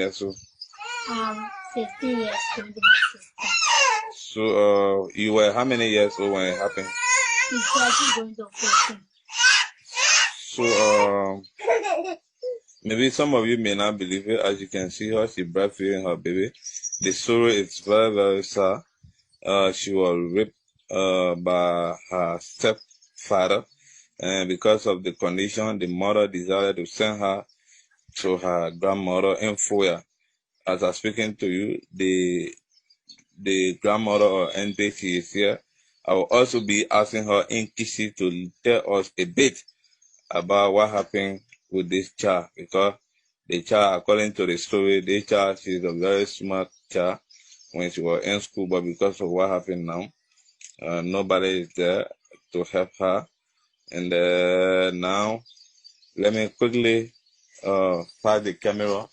years old? 15 years old, my sister. So, you were how many years old when it happened? She's going to 14. So, maybe some of you may not believe it. As you can see her, she breastfeeding her baby. The story is very, very sad. She was raped by her stepfather, and because of the condition, the mother decided to send her to her grandmother in Foya. As I'm speaking to you, the grandmother or auntie, she is here. I will also be asking her in Kishi to tell us a bit about what happened with this child, because the child, according to the story, this child, she's a very smart child when she was in school, but because of what happened now, nobody is there to help her. And now, let me quickly pass the camera